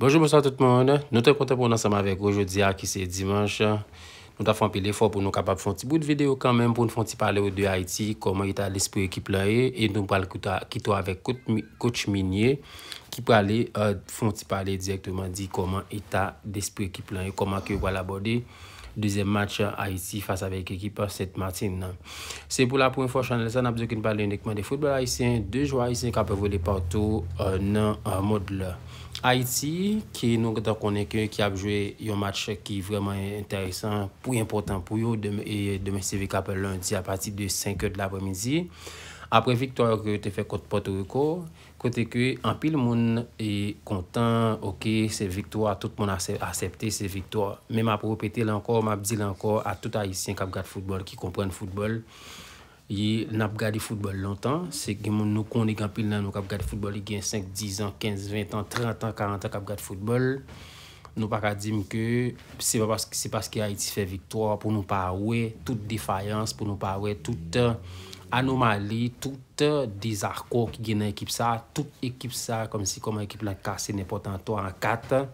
Bonjour, bonsoir tout le monde. Nous sommes contents pour nous ensemble avec aujourd'hui, qui c'est dimanche. Nous avons fait l'effort pour nous capables de faire un petit bout de vidéo quand même, pour nous faire parler de Haïti, comment il a l'esprit équipe là et nous parlons avec coach Minier qui peut aller parler directement dit comment état d'esprit équipe là et comment que va l'aborder. Deuxième match Haïti face avec l'équipe Saint-Martin. C'est pour la première fois channel ça n'a besoin de parler uniquement de football haïtien, deux joueurs haïtiens qui peuvent voler partout dans mode là. Haïti qui nous connaît qui a joué un match qui est vraiment intéressant pour important pour eux demain CV Capel lundi à partir de 5h de l'après-midi. Après victoire que tu fait contre Porto Rico, côté que en pile monde est content, OK, c'est victoire, tout le monde a accepté ces victoires. Même après répéter là encore, m'a dit là encore à tout haïtien qui regarde football, qui comprend football. Il n'a pas regardé football longtemps, c'est que nous connaissons en pile là nous regarde football, il y a 5, 10 ans, 15, 20 ans, 30 ans, 40 ans qui regarde football. Nous pas dire que c'est parce que Haïti fait victoire pour nous pas ouais toute défaillance, pour nous pas ouais toute anomalie, toute désaccord qui gagne dans l'équipe ça, toute équipe ça comme si comme équipe la cassé n'importe en 4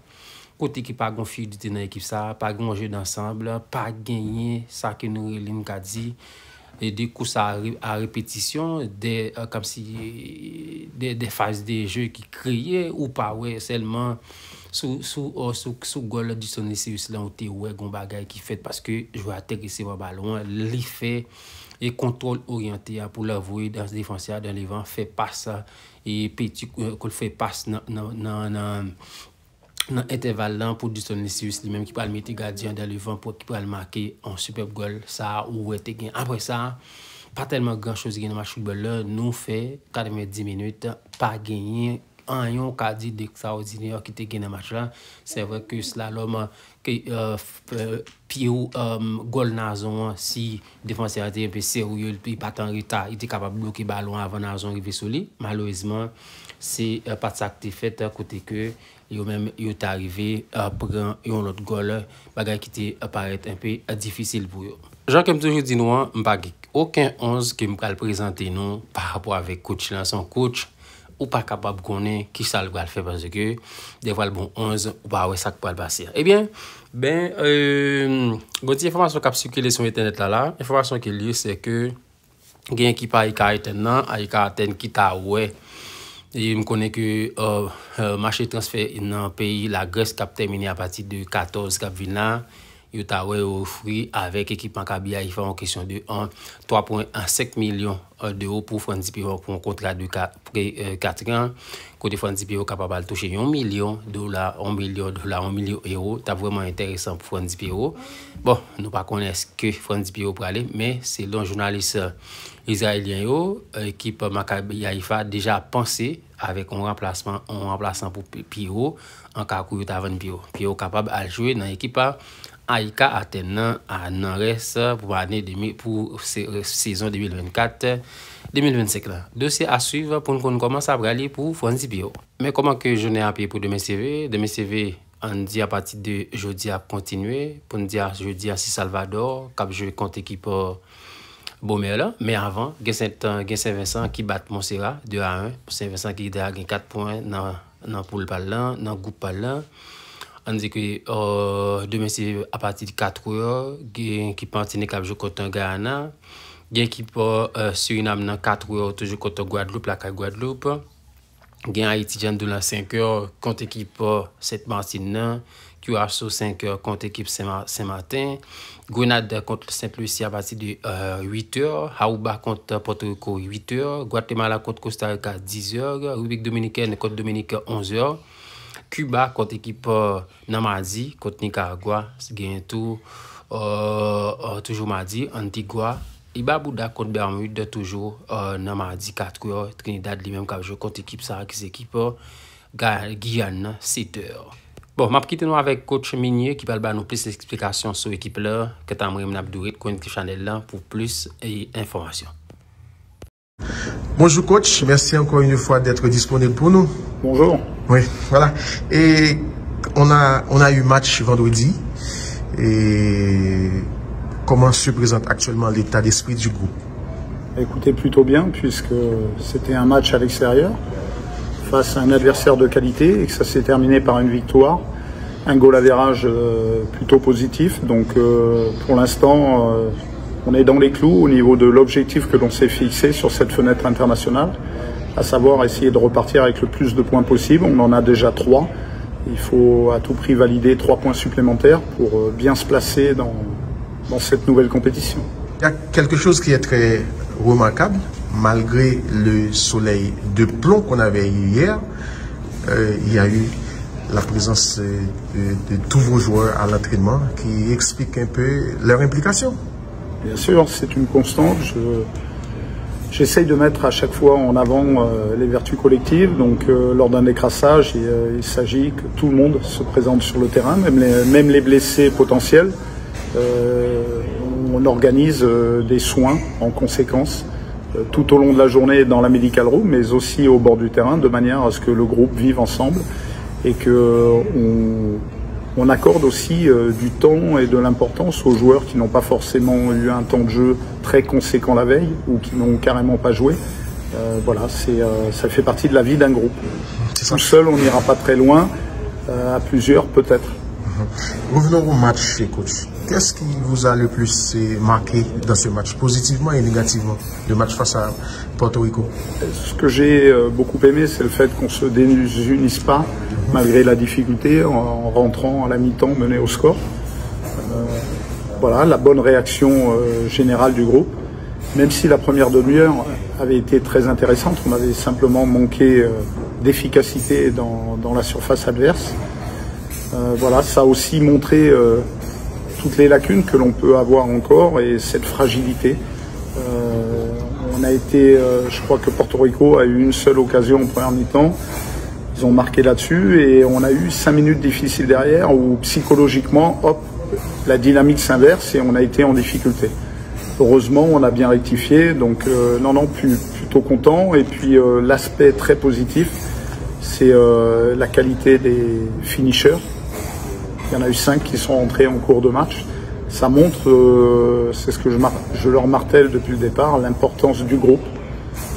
côté qui pas gon fluidité dans l'équipe ça, pas gon jeu d'ensemble, pas gagner ça que nous relin qu'a dit et du coup ça à répétition des comme si des phases de jeu qui créaient ou pas ouais seulement sous goal du son Sirius là on ouais gon bagay qui fait parce que joueur atterrisser le ballon li fait et contrôle orienté pour l'avouer dans ce défenseur dans les vents fait passe et petit qu'on fait passe dans intervalle là pour du son Sirius lui-même qui peut le mettre gardien dans le vent pour qui peut le marquer un superbe goal ça ou était gain après ça pas tellement grand chose dans match football là nous fait 90 minutes pas gagner un yon ka dit d'extraordinaire qui était gagné dans match là c'est vrai que slalom que Pierrot goal Nazon si défenseur était un peu sérieux puis pas en retard il était capable de bloquer ballon avant Nazon arriver sur lui malheureusement c'est pas ça qui fait côté que yo même yo est arrivé prendre un autre goal bagay qui était apparaître un peu difficile pour eux. Jean comme toujours dit nous pas aucun 11 qui me présenter nous par rapport avec coach là son coach ou pas capable de connaître qui ça le faire parce que des fois le bon 11 ou pas ouais ça peut passer. Eh bien gonti information qui circuler sur internet là information qui lié c'est que gain qui pas Aïka qui ta ouais et me connaît que marché transfert dans pays la Grèce qui a terminé à partir de 14 cap vina yo ta ouais offert avec équipement Kabia il fait en question de 3,5 millions d'euros pour Franzi Pierrot pour un contrat de 4 ans côté Franzi Pierrot capable de toucher $1 million, $1 million, $1 million d'euros. C'est vraiment intéressant pour Franzi Pierrot. Bon, nous pas connaissons que Franzi Pierrot pour aller mais c'est le journaliste israélien équipe Maccabi Haïfa déjà pensé avec un remplaçant pour Pierrot en cas où il avant Pierrot capable de jouer dans l'équipe Aïka Athènes à Nord-Est pour l'année pour saison 2024-2025 là. Dossier à suivre pour nous commencer à aller pour Franzi Pierrot. Mais comment que je n'ai appelé pour demain CV on dit à partir de jeudi à continuer pour nous dire jeudi à Salvador cap jouer contre équipe Bomber là mais avant Saint-Vincent qui bat Montserrat 2-1 Saint-Vincent qui a 4 points dans poule parlant dans groupe parlant. On dit que demain c'est à partir de 4h qui partine cap jouer contre Ghana gain qui pour Suriname dans 4h toujours contre Guadeloupe la Guadeloupe gain Haïti de la 5h contre équipe Saint-Martin qui a sur 5h contre équipe Saint-Martin Grenade contre Saint-Lucie à partir de 8h Aruba contre Porto Rico 8h Guatemala contre Costa Rica 10h République Dominicaine contre Dominique 11h Cuba contre équipe Namadi contre Nicaragua gain tout toujours mardi Antigua Ibabouda contre Bermude toujours Namadi 4h Trinidad lui-même qui joue contre équipe ça qui équipe Guyane 7h. Bon, m'a quitté nous avec coach Minier qui va nous plus d'explications sur l'équipe là que t'aimerais m'abdourer connecter channel là pour plus d'informations. Bonjour coach, merci encore une fois d'être disponible pour nous. Bonjour. Oui, voilà. Et on a eu match vendredi. Et comment se présente actuellement l'état d'esprit du groupe? Écoutez, plutôt bien puisque c'était un match à l'extérieur face à un adversaire de qualité et que ça s'est terminé par une victoire. Un goal average plutôt positif. Donc pour l'instant, on est dans les clous au niveau de l'objectif que l'on s'est fixé sur cette fenêtre internationale, à savoir essayer de repartir avec le plus de points possible. On en a déjà 3. Il faut à tout prix valider 3 points supplémentaires pour bien se placer dans cette nouvelle compétition. Il y a quelque chose qui est très remarquable, malgré le soleil de plomb qu'on avait eu hier, il y a eu la présence de tous vos joueurs à l'entraînement qui explique un peu leur implication. Bien sûr, c'est une constante. J'essaye de mettre à chaque fois en avant les vertus collectives. Donc lors d'un décrassage, il s'agit que tout le monde se présente sur le terrain, même les blessés potentiels. On organise des soins en conséquence tout au long de la journée dans la medical room, mais aussi au bord du terrain, de manière à ce que le groupe vive ensemble et qu'on accorde aussi du temps et de l'importance aux joueurs qui n'ont pas forcément eu un temps de jeu très conséquent la veille ou qui n'ont carrément pas joué. Voilà, ça fait partie de la vie d'un groupe. Tout seul, on n'ira pas très loin, à plusieurs peut-être. Revenons au match, coach. Qu'est-ce qui vous a le plus marqué dans ce match, positivement et négativement, le match face à Porto Rico? Ce que j'ai beaucoup aimé, c'est le fait qu'on ne se désunisse pas, malgré la difficulté, en rentrant à la mi-temps mené au score. Voilà, la bonne réaction générale du groupe. Même si la première demi-heure avait été très intéressante, on avait simplement manqué d'efficacité dans la surface adverse. Voilà, ça a aussi montré toutes les lacunes que l'on peut avoir encore et cette fragilité. On a été, je crois que Porto Rico a eu une seule occasion en première mi-temps. Ils ont marqué là-dessus et on a eu 5 minutes difficiles derrière où psychologiquement, hop, la dynamique s'inverse et on a été en difficulté. Heureusement, on a bien rectifié, donc non, plutôt content. Et puis l'aspect très positif, c'est la qualité des finishers. Il y en a eu 5 qui sont entrés en cours de match. Ça montre, c'est ce que je leur martèle depuis le départ, l'importance du groupe.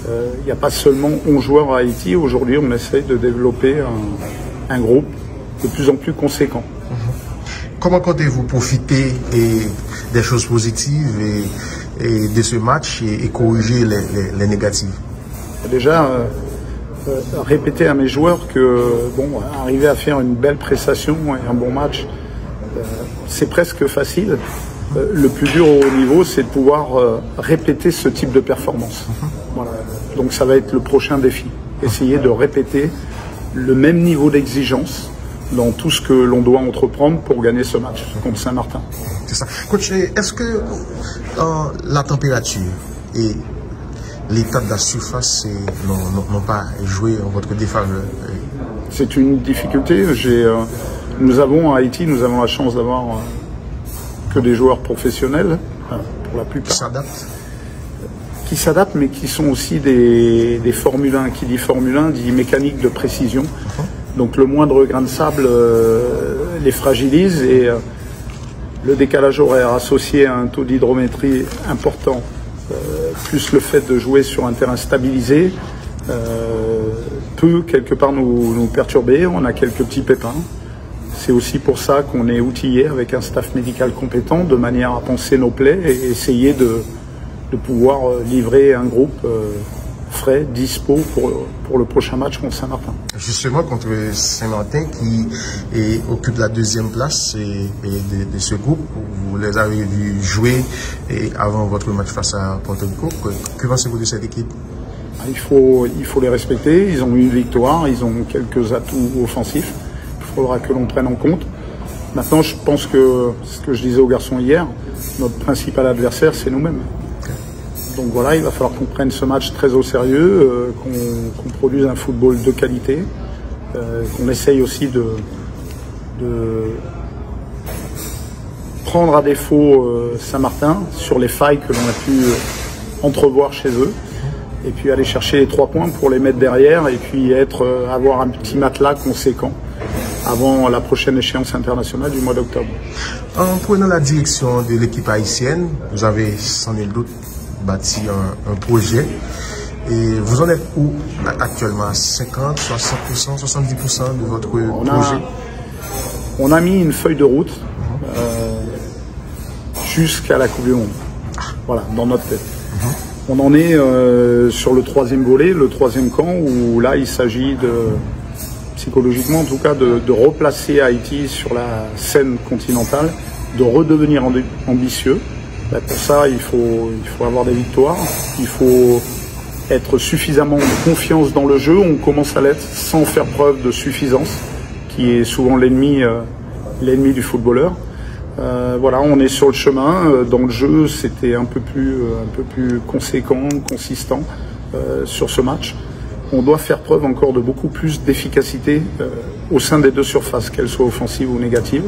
Il n'y a pas seulement 11 joueurs à Haïti. Aujourd'hui, on essaye de développer un groupe de plus en plus conséquent. Comment comptez-vous profiter des choses positives et de ce match et corriger les négatives? Déjà, répéter à mes joueurs que arriver à faire une belle prestation et un bon match, c'est presque facile. Le plus dur au haut niveau, c'est de pouvoir répéter ce type de performance. Voilà. Donc ça va être le prochain défi. Essayer de répéter le même niveau d'exigence dans tout ce que l'on doit entreprendre pour gagner ce match contre Saint-Martin. C'est ça. Coach, est-ce que la température et l'état de la surface n'ont pas joué en votre défaveur? C'est une difficulté. Nous avons à Haïti, nous avons la chance d'avoir que des joueurs professionnels, pour la plupart. Qui s'adaptent, mais qui sont aussi des Formule 1. Qui dit Formule 1 dit mécanique de précision. Donc le moindre grain de sable les fragilise et le décalage horaire associé à un taux d'hydrométrie important, plus le fait de jouer sur un terrain stabilisé, peut quelque part nous perturber. On a quelques petits pépins. C'est aussi pour ça qu'on est outillé avec un staff médical compétent de manière à penser nos plaies et essayer de pouvoir livrer un groupe frais, dispo pour le prochain match contre Saint-Martin. Justement contre Saint-Martin qui occupe la 2e place de ce groupe. Vous les avez vus jouer avant votre match face à Porto Rico. Que pensez-vous de cette équipe? Il faut les respecter. Ils ont eu une victoire, ils ont quelques atouts offensifs. Il faudra que l'on prenne en compte. Maintenant, je pense que ce que je disais aux garçons hier, notre principal adversaire, c'est nous-mêmes. Donc voilà, il va falloir qu'on prenne ce match très au sérieux, qu'on produise un football de qualité, qu'on essaye aussi de prendre à défaut Saint-Martin sur les failles que l'on a pu entrevoir chez eux, et puis aller chercher les 3 points pour les mettre derrière, et puis avoir un petit matelas conséquent avant la prochaine échéance internationale du mois d'octobre. En prenant la direction de l'équipe haïtienne, vous avez sans nul doute bâti un projet Et vous en êtes où actuellement? 50, 60%, 70% de votre projet? On a mis une feuille de route jusqu'à la Coupe du Monde. Voilà, dans notre tête. On en est sur le troisième volet, le troisième camp, où là il s'agit psychologiquement en tout cas, de replacer Haïti sur la scène continentale, de redevenir ambitieux. Là, pour ça, il faut avoir des victoires, il faut être suffisamment de confiance dans le jeu. On commence à l'être sans faire preuve de suffisance, qui est souvent l'ennemi du footballeur. Voilà, on est sur le chemin. Dans le jeu, c'était un peu plus conséquent, consistant sur ce match. On doit faire preuve encore de beaucoup plus d'efficacité au sein des deux surfaces, qu'elles soient offensives ou négatives.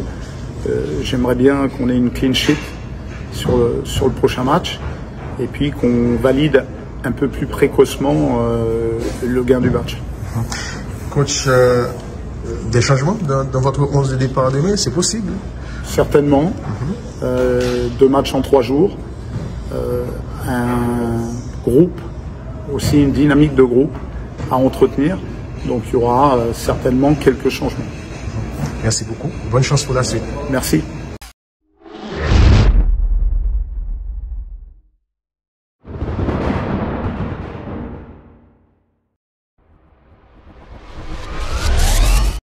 J'aimerais bien qu'on ait une clean sheet sur le prochain match et puis qu'on valide un peu plus précocement le gain du match. Coach, des changements dans votre 11 de départ demain, c'est possible? Certainement. 2 matchs en 3 jours. Un groupe, aussi une dynamique de groupe à entretenir. Donc il y aura certainement quelques changements. Merci beaucoup. Bonne chance pour la suite. Merci.